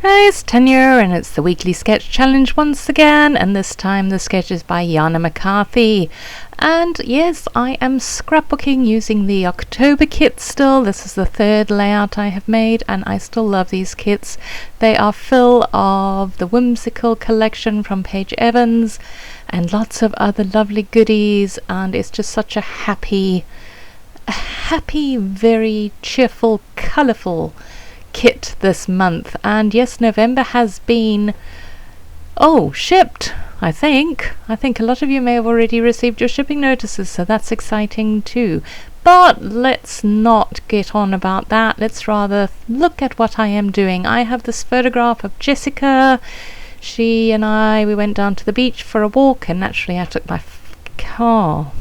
Hey, it's Tanya, and it's the weekly sketch challenge once again, and this time the sketch is by Yana McCarthy. And yes, I am scrapbooking using the October kit still. This is the third layout I have made, and I still love these kits. They are full of the Whimsical collection from Paige Evans and lots of other lovely goodies, and it's just such a happy, very cheerful, colourful kit this month. And yes, November has been shipped. I think a lot of you may have already received your shipping notices, so that's exciting too. But let's not get on about that. Let's rather look at what I am doing. I have this photograph of Jessica. She and we went down to the beach for a walk, and naturally I took my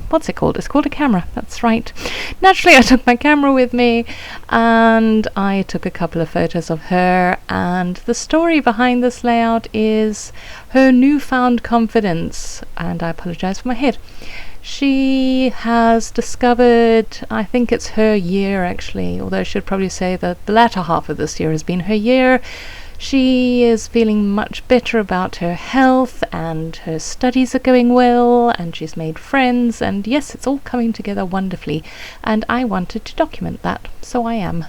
what's it called? It's called a camera, that's right. Naturally I took my camera with me, and I took a couple of photos of her. And the story behind this layout is her newfound confidence, and I apologize for my head. She has discovered, I think it's her year actually, although I should probably say that the latter half of this year has been her year. She is feeling much better about her health, and her studies are going well, and she's made friends, and yes, it's all coming together wonderfully, and I wanted to document that, so I am.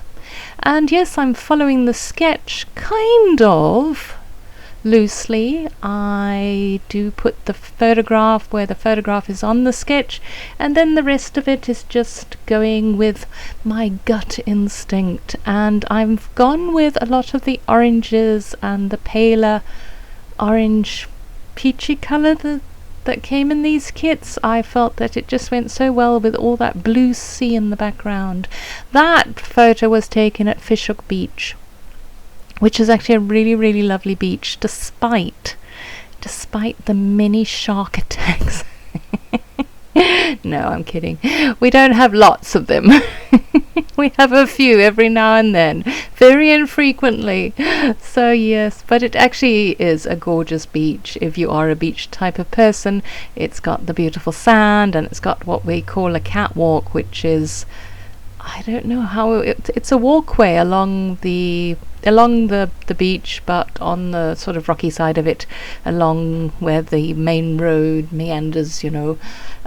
And yes, I'm following the sketch kind of loosely. I do put the photograph where the photograph is on the sketch, and then the rest of it is just going with my gut instinct. And I've gone with a lot of the oranges and the paler orange peachy colour that came in these kits. I felt that it just went so well with all that blue sea in the background. That photo was taken at Fishhook Beach, which is actually a really, really lovely beach, despite the many shark attacks. No, I'm kidding. We don't have lots of them. We have a few every now and then, very infrequently. So yes, but it actually is a gorgeous beach if you are a beach type of person. It's got the beautiful sand, and it's got what we call a catwalk, which is, I don't know how it's a walkway along the beach, but on the sort of rocky side of it, along where the main road meanders,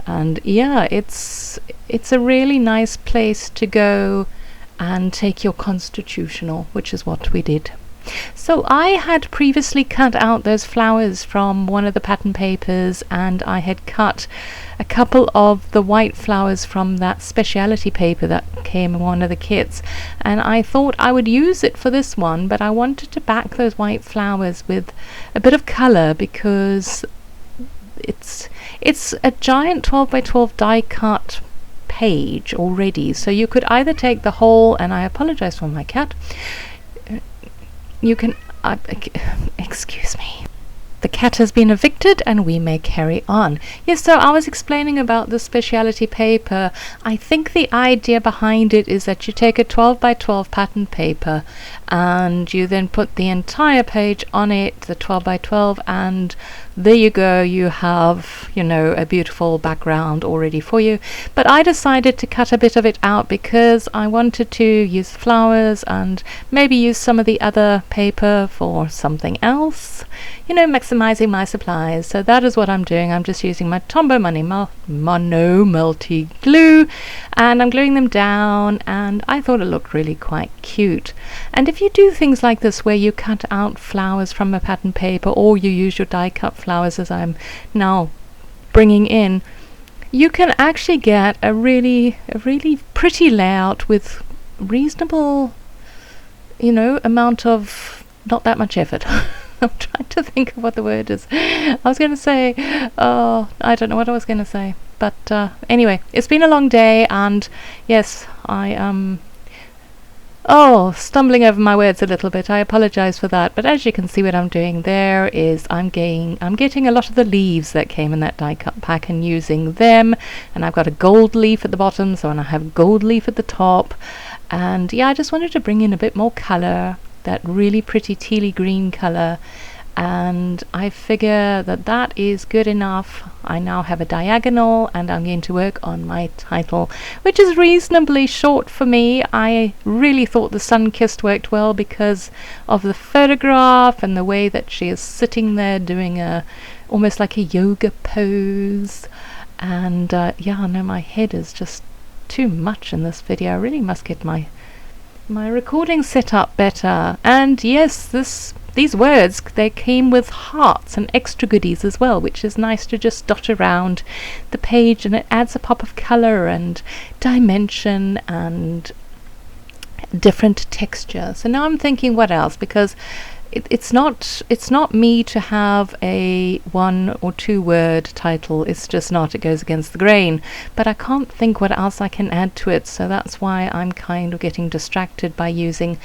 and yeah, it's a really nice place to go and take your constitutional, which is what we did. So I had previously cut out those flowers from one of the pattern papers, and I had cut a couple of the white flowers from that speciality paper that came in one of the kits, and I thought I would use it for this one, but I wanted to back those white flowers with a bit of colour, because it's a giant 12 by 12 die cut page already, so you could either take the whole, and I apologize for my cat, you can excuse me, the cat has been evicted and we may carry on. Yes, so I was explaining about the speciality paper. I think the idea behind it is that you take a 12 by 12 pattern paper, and you then put the entire page on it, the 12 by 12, and there you go, you have, a beautiful background already for you. But I decided to cut a bit of it out because I wanted to use flowers and maybe use some of the other paper for something else, maximizing my supplies. So that is what I'm doing. I'm just using my Tombow Mono Multi Glue, and I'm gluing them down, and I thought it looked really quite cute. And if you do things like this where you cut out flowers from a pattern paper, or you use your die cut flowers as I'm now bringing in, you can actually get a really pretty layout with reasonable amount of not that much effort. I'm trying to think of what the word is. I was going to say, I don't know what I was going to say, but anyway, it's been a long day, and yes, I am stumbling over my words a little bit. I apologize for that, but as you can see, what I'm doing there is I'm getting a lot of the leaves that came in that die cut pack and using them, and I've got a gold leaf at the bottom, so I have gold leaf at the top, and yeah, I just wanted to bring in a bit more color, that really pretty tealy green color, and I figure that that is good enough. I now have a diagonal, and I'm going to work on my title, which is reasonably short for me. I really thought The Sun-Kissed worked well because of the photograph and the way that she is sitting there doing almost like a yoga pose. And yeah, no, my head is just too much in this video. I really must get my recording set up better. And yes, these words, they came with hearts and extra goodies as well, which is nice to just dot around the page, and it adds a pop of color and dimension and different texture. So now I'm thinking what else, because it's not me to have a 1 or 2 word title. It's just not. It goes against the grain. But I can't think what else I can add to it, so that's why I'm kind of getting distracted by using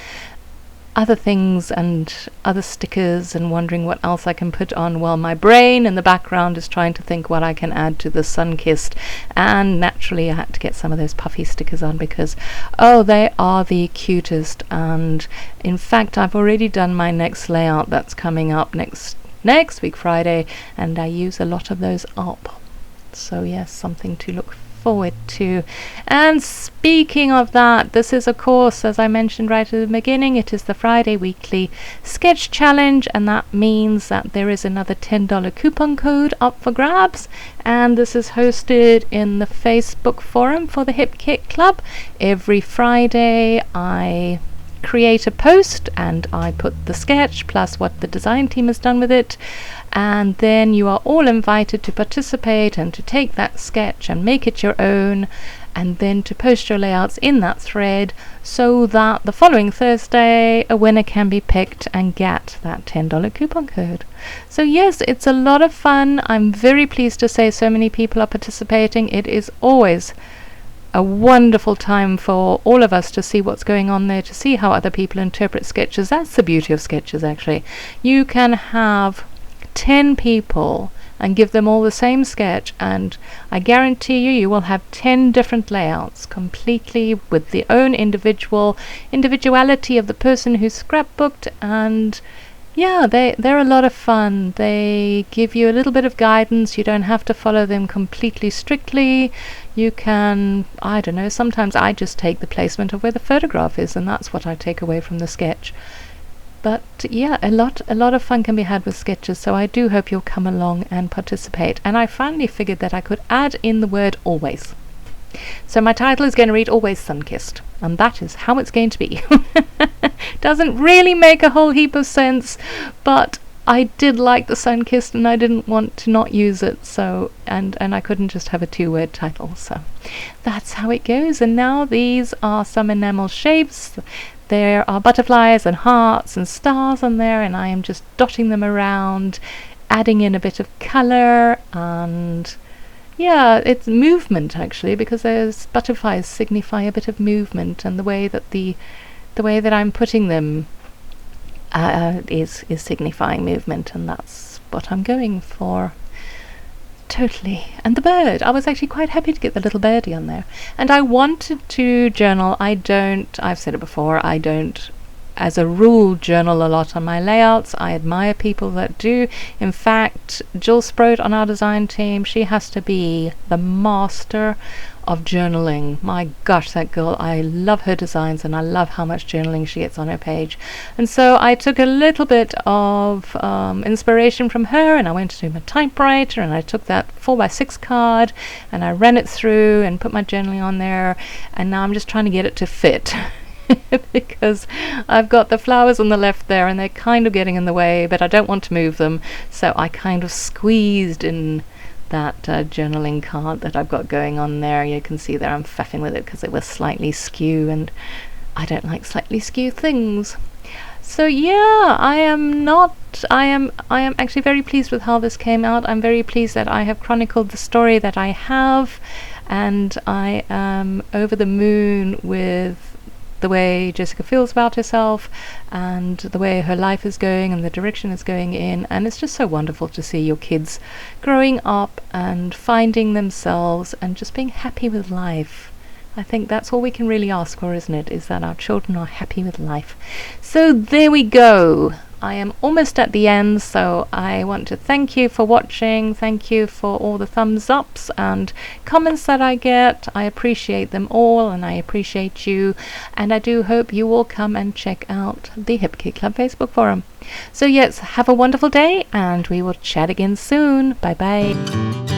other things and other stickers and wondering what else I can put on, while my brain in the background is trying to think what I can add to the Sun-Kissed. And naturally I had to get some of those puffy stickers on because they are the cutest. And in fact, I've already done my next layout that's coming up next week Friday, and I use a lot of those up. So yes, something to look forward to. And speaking of that, this is, of course, as I mentioned right at the beginning, it is the Friday Weekly Sketch Challenge, and that means that there is another $10 coupon code up for grabs, and this is hosted in the Facebook forum for the Hip Kit Club. Every Friday I create a post and I put the sketch plus what the design team has done with it, and then you are all invited to participate and to take that sketch and make it your own, and then to post your layouts in that thread, so that the following Thursday a winner can be picked and get that $10 coupon code. So yes, it's a lot of fun. I'm very pleased to say so many people are participating. It is always a wonderful time for all of us to see what's going on there, to see how other people interpret sketches. That's the beauty of sketches, actually. You can have 10 people and give them all the same sketch, and I guarantee you will have 10 different layouts, completely with the own individuality of the person who scrapbooked. And yeah, they're a lot of fun. They give you a little bit of guidance. You don't have to follow them completely strictly. You can, I don't know, sometimes I just take the placement of where the photograph is, and that's what I take away from the sketch. But yeah, a lot of fun can be had with sketches, so I do hope you'll come along and participate. And I finally figured that I could add in the word always. So my title is going to read Always Sun-Kissed, and that is how it's going to be. Doesn't really make a whole heap of sense, but I did like the Sun-Kissed and I didn't want to not use it, so and I couldn't just have a 2-word title, so that's how it goes. And now these are some enamel shapes. There are butterflies and hearts and stars on there, and I am just dotting them around, adding in a bit of colour, and yeah, it's movement actually, because those butterflies signify a bit of movement, and the way that I'm putting them is signifying movement, and that's what I'm going for. Totally. And the bird, I was actually quite happy to get the little birdie on there. And I wanted to journal. I've said it before, I don't as a rule journal a lot on my layouts. I admire people that do. In fact, Jill Sproat on our design team, she has to be the master of journaling. My gosh, that girl, I love her designs and I love how much journaling she gets on her page. And so I took a little bit of inspiration from her, and I went to my typewriter and I took that 4x6 card and I ran it through and put my journaling on there, and now I'm just trying to get it to fit. Because I've got the flowers on the left there and they're kind of getting in the way, but I don't want to move them, so I kind of squeezed in that journaling card that I've got going on there. You can see there I'm faffing with it because it was slightly skew, and I don't like slightly skew things. So yeah, I am actually very pleased with how this came out. I'm very pleased that I have chronicled the story that I have, and I am over the moon with the way Jessica feels about herself and the way her life is going and the direction it's going in. And it's just so wonderful to see your kids growing up and finding themselves and just being happy with life. I think that's all we can really ask for, isn't it? Is that our children are happy with life. So there we go. I am almost at the end, so I want to thank you for watching. Thank you for all the thumbs ups and comments that I get. I appreciate them all, and I appreciate you, and I do hope you will come and check out the Hip Kit Club Facebook forum. So yes, have a wonderful day, and we will chat again soon. Bye bye.